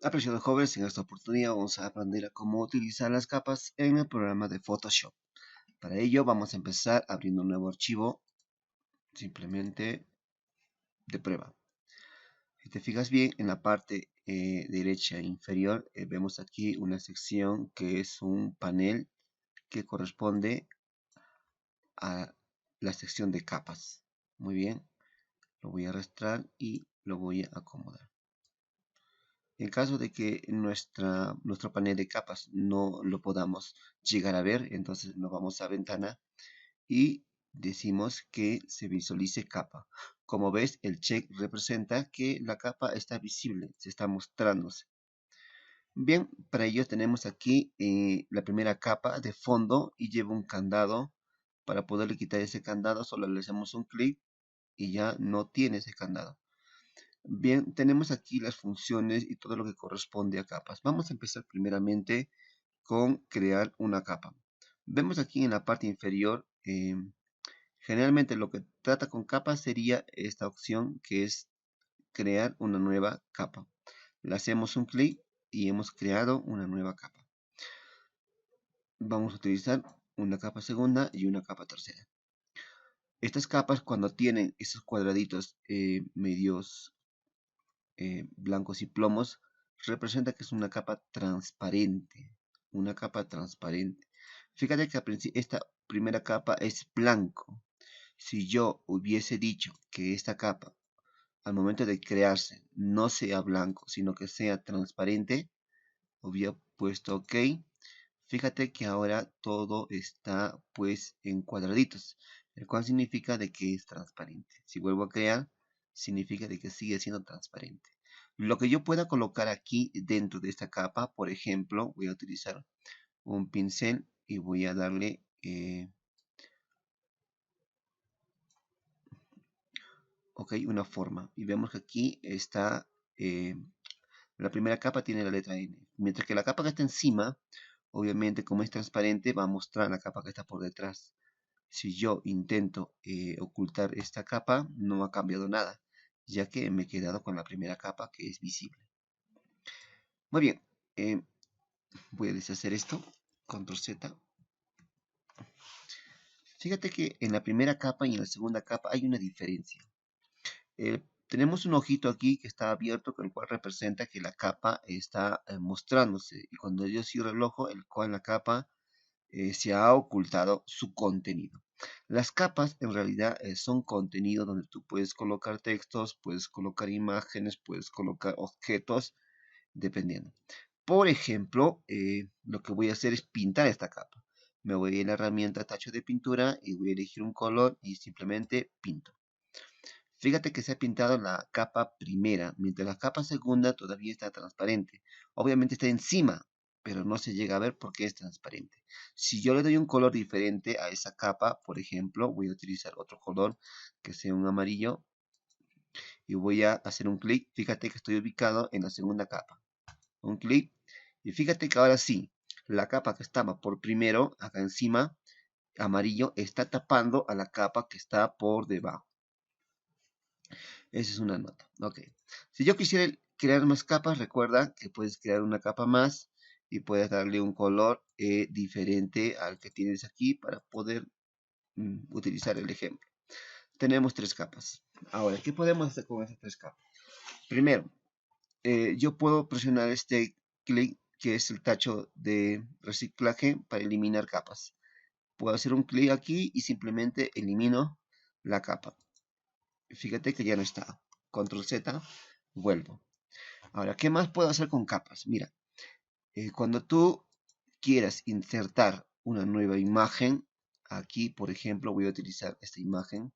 Apreciados jóvenes, en esta oportunidad vamos a aprender a cómo utilizar las capas en el programa de Photoshop. Para ello vamos a empezar abriendo un nuevo archivo, simplemente de prueba. Si te fijas bien, en la parte derecha inferior vemos aquí una sección que es un panel que corresponde a la sección de capas. Muy bien, lo voy a arrastrar y lo voy a acomodar. En caso de que nuestro panel de capas no lo podamos llegar a ver, entonces nos vamos a ventana y decimos que se visualice capa. Como ves, el check representa que la capa está visible, se está mostrándose. Bien, para ello tenemos aquí la primera capa de fondo y lleva un candado. Para poderle quitar ese candado solo le hacemos un clic y ya no tiene ese candado. Bien, tenemos aquí las funciones y todo lo que corresponde a capas. Vamos a empezar primeramente con crear una capa. Vemos aquí en la parte inferior, generalmente lo que trata con capas sería esta opción que es crear una nueva capa. Le hacemos un clic y hemos creado una nueva capa. Vamos a utilizar una capa segunda y una capa tercera. Estas capas cuando tienen esos cuadraditos medios blancos y plomos, representa que es una capa transparente. Una capa transparente. Fíjate que esta primera capa es blanco. Si yo hubiese dicho que esta capa, al momento de crearse, no sea blanco, sino que sea transparente, hubiera puesto OK. Fíjate que ahora todo está pues en cuadraditos, el cual significa de que es transparente. Si vuelvo a crear, significa de que sigue siendo transparente. Lo que yo pueda colocar aquí dentro de esta capa, por ejemplo, voy a utilizar un pincel y voy a darle una forma. Y vemos que aquí está, la primera capa tiene la letra N. Mientras que la capa que está encima, obviamente como es transparente, va a mostrar la capa que está por detrás. Si yo intento ocultar esta capa, no ha cambiado nada, ya que me he quedado con la primera capa que es visible. Muy bien, voy a deshacer esto, control Z. Fíjate que en la primera capa y en la segunda capa hay una diferencia. Tenemos un ojito aquí que está abierto, el cual representa que la capa está mostrándose. Y cuando yo cierro el ojo, el cual la capa se ha ocultado su contenido. Las capas en realidad son contenido donde tú puedes colocar textos, puedes colocar imágenes, puedes colocar objetos, dependiendo. Por ejemplo, lo que voy a hacer es pintar esta capa. Me voy a ir a la herramienta tacho de pintura y voy a elegir un color y simplemente pinto. Fíjate que se ha pintado la capa primera, mientras la capa segunda todavía está transparente. Obviamente está encima, pero no se llega a ver porque es transparente. Si yo le doy un color diferente a esa capa, por ejemplo, voy a utilizar otro color que sea un amarillo y voy a hacer un clic. Fíjate que estoy ubicado en la segunda capa. Un clic y fíjate que ahora sí, la capa que estaba por primero, acá encima, amarillo, está tapando a la capa que está por debajo. Esa es una nota. Ok. Si yo quisiera crear más capas, recuerda que puedes crear una capa más y puedes darle un color diferente al que tienes aquí para poder utilizar el ejemplo. Tenemos tres capas. Ahora, ¿qué podemos hacer con esas tres capas? Primero, yo puedo presionar este clic que es el tacho de reciclaje para eliminar capas. Puedo hacer un clic aquí y simplemente elimino la capa. Fíjate que ya no está. Control Z, vuelvo. Ahora, ¿qué más puedo hacer con capas? Mira, cuando tú quieras insertar una nueva imagen, aquí, por ejemplo, voy a utilizar esta imagen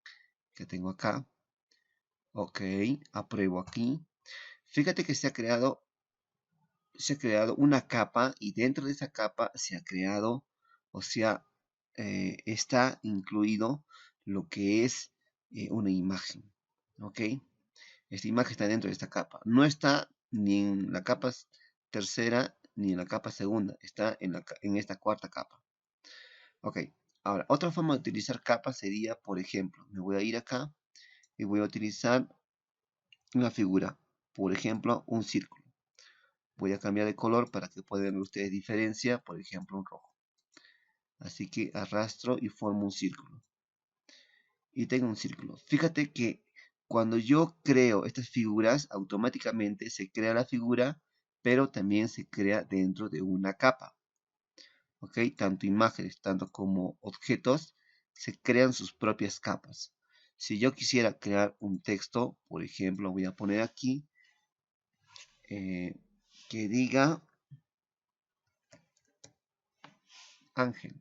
que tengo acá. Ok, apruebo aquí. Fíjate que se ha creado una capa y dentro de esa capa se ha creado, o sea, está incluido lo que es una imagen. Ok. Esta imagen está dentro de esta capa. No está ni en la capa tercera ni en la capa segunda. Está en esta cuarta capa. Ok. Ahora, otra forma de utilizar capas sería, por ejemplo, me voy a ir acá y voy a utilizar una figura. Por ejemplo, un círculo. Voy a cambiar de color para que puedan ver ustedes diferencia, por ejemplo, un rojo. Así que arrastro y formo un círculo. Y tengo un círculo. Fíjate que cuando yo creo estas figuras, automáticamente se crea la figura, pero también se crea dentro de una capa. ¿Ok? Tanto imágenes, tanto como objetos, se crean sus propias capas. Si yo quisiera crear un texto, por ejemplo, voy a poner aquí eh, que diga Ángel.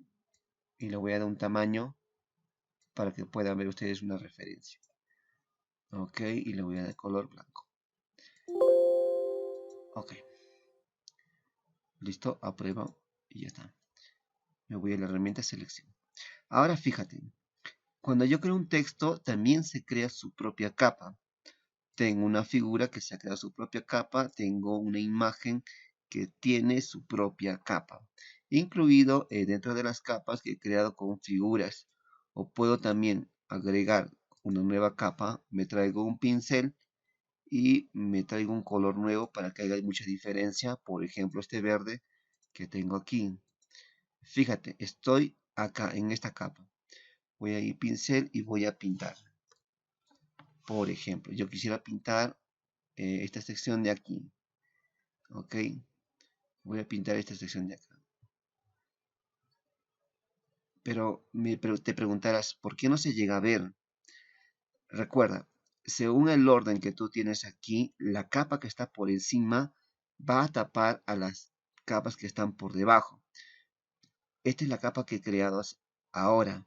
Y le voy a dar un tamaño para que puedan ver ustedes una referencia. Ok, y le voy a dar color blanco. Ok, listo, aprueba y ya está. Me voy a la herramienta selección. Ahora fíjate, cuando yo creo un texto, también se crea su propia capa. Tengo una figura que se ha creado su propia capa, tengo una imagen que tiene su propia capa, incluido dentro de las capas que he creado con figuras. O puedo también agregar una nueva capa, me traigo un pincel y me traigo un color nuevo para que haya mucha diferencia. Por ejemplo, este verde que tengo aquí. Fíjate, estoy acá en esta capa. Voy a ir pincel y voy a pintar. Por ejemplo, yo quisiera pintar esta sección de aquí. Ok, voy a pintar esta sección de acá. Pero te preguntarás, ¿por qué no se llega a ver? Recuerda, según el orden que tú tienes aquí, la capa que está por encima va a tapar a las capas que están por debajo. Esta es la capa que he creado ahora.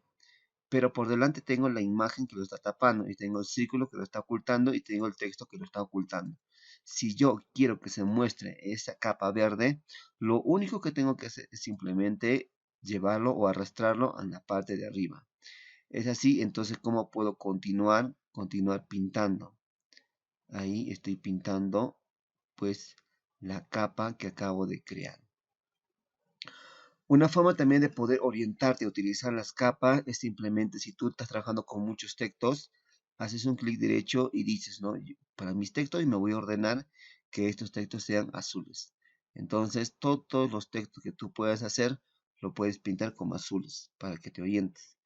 Pero por delante tengo la imagen que lo está tapando y tengo el círculo que lo está ocultando y tengo el texto que lo está ocultando. Si yo quiero que se muestre esa capa verde, lo único que tengo que hacer es simplemente llevarlo o arrastrarlo a la parte de arriba. Es así, entonces, ¿cómo puedo continuar pintando? Ahí estoy pintando, pues, la capa que acabo de crear. Una forma también de poder orientarte a utilizar las capas es simplemente si tú estás trabajando con muchos textos, haces un clic derecho y dices, ¿no? Para mis textos y me voy a ordenar que estos textos sean azules. Entonces, todos los textos que tú puedas hacer, lo puedes pintar como azules para que te orientes.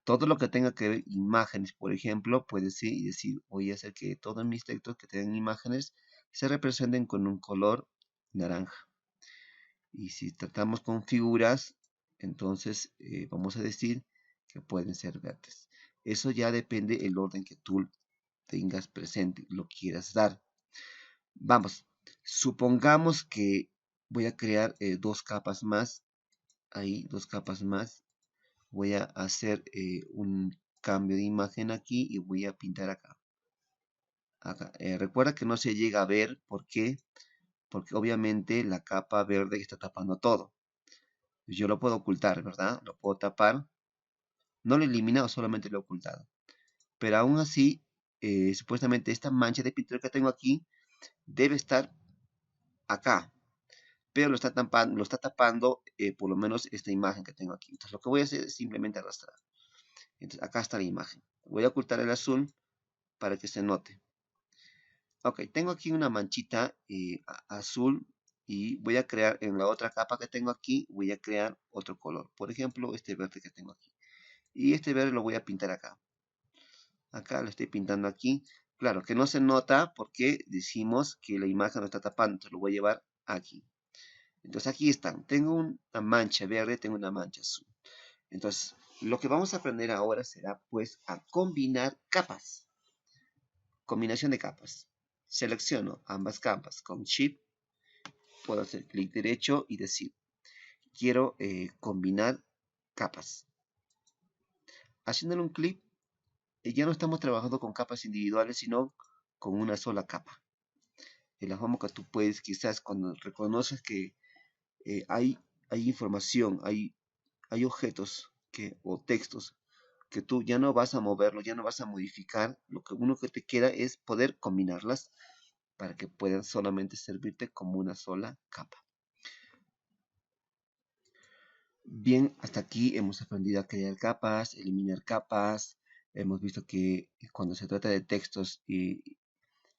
Todo lo que tenga que ver imágenes, por ejemplo, puedes ir y decir, voy a hacer que todos mis textos que tengan imágenes se representen con un color naranja. Y si tratamos con figuras, entonces vamos a decir que pueden ser verdes. Eso ya depende del orden que tú tengas presente, lo quieras dar. Vamos, supongamos que voy a crear dos capas más. Ahí, dos capas más. Voy a hacer un cambio de imagen aquí y voy a pintar acá. Acá. Recuerda que no se llega a ver, ¿por qué? Porque obviamente la capa verde está tapando todo. Yo lo puedo ocultar, ¿verdad? Lo puedo tapar. No lo he eliminado, solamente lo he ocultado. Pero aún así, supuestamente esta mancha de pintura que tengo aquí debe estar acá. Pero lo está tapando por lo menos esta imagen que tengo aquí. Entonces lo que voy a hacer es simplemente arrastrar. Entonces acá está la imagen. Voy a ocultar el azul para que se note. Ok, tengo aquí una manchita azul y voy a crear en la otra capa que tengo aquí, voy a crear otro color. Por ejemplo, este verde que tengo aquí. Y este verde lo voy a pintar acá. Acá lo estoy pintando aquí. Claro que no se nota porque decimos que la imagen lo está tapando. Entonces lo voy a llevar aquí. Entonces aquí están. Tengo una mancha verde, tengo una mancha azul. Entonces lo que vamos a aprender ahora será pues a combinar capas. Combinación de capas. Selecciono ambas capas con Shift. Puedo hacer clic derecho y decir quiero combinar capas. Haciéndole un clic ya no estamos trabajando con capas individuales, sino con una sola capa. De la forma que tú puedes, quizás cuando reconoces que hay información, hay objetos o textos que tú ya no vas a moverlo, ya no vas a modificar, lo que uno que te queda es poder combinarlas para que puedan solamente servirte como una sola capa. Bien, hasta aquí hemos aprendido a crear capas, eliminar capas. Hemos visto que cuando se trata de textos y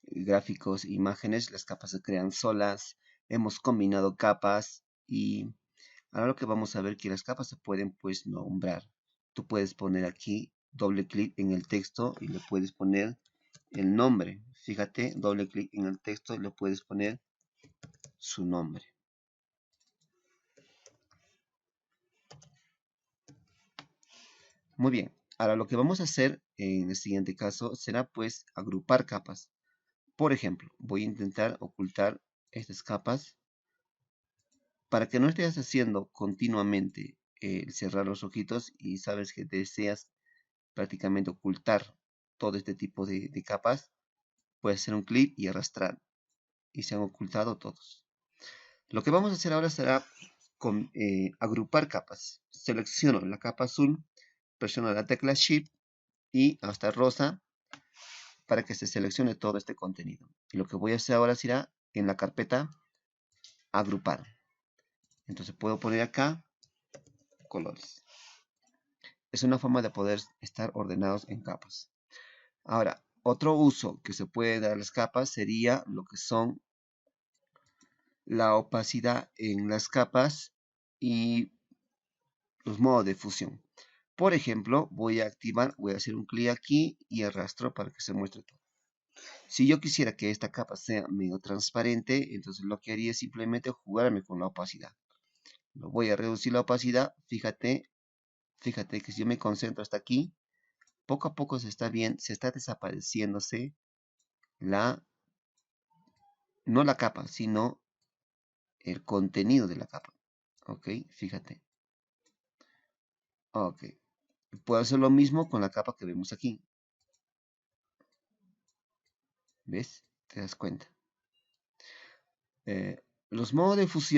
gráficos, imágenes, las capas se crean solas. hemos combinado capas y ahora lo que vamos a ver que las capas se pueden pues nombrar. Tú puedes poner aquí doble clic en el texto y le puedes poner el nombre. Fíjate, doble clic en el texto y le puedes poner su nombre. Muy bien, ahora lo que vamos a hacer en el siguiente caso será pues agrupar capas. Por ejemplo, voy a intentar ocultar estas capas para que no estés haciendo continuamente cerrar los ojitos y sabes que deseas prácticamente ocultar todo este tipo de capas. Puedes hacer un clic y arrastrar y se han ocultado todos. Lo que vamos a hacer ahora será agrupar capas. Selecciono la capa azul, presiono la tecla Shift y hasta rosa para que se seleccione todo este contenido. Y lo que voy a hacer ahora será en la carpeta agrupar. Entonces puedo poner acá colores. Es una forma de poder estar ordenados en capas. Ahora, otro uso que se puede dar a las capas sería lo que son la opacidad en las capas y los modos de fusión. Por ejemplo, voy a hacer un clic aquí y arrastro para que se muestre todo. Si yo quisiera que esta capa sea medio transparente, entonces lo que haría es simplemente jugarme con la opacidad. Lo voy a reducir la opacidad, fíjate que si yo me concentro hasta aquí, poco a poco se está desapareciéndose no la capa, sino el contenido de la capa. Ok, fíjate. Ok, puedo hacer lo mismo con la capa que vemos aquí. ¿Ves? ¿Te das cuenta? Los modos de fusión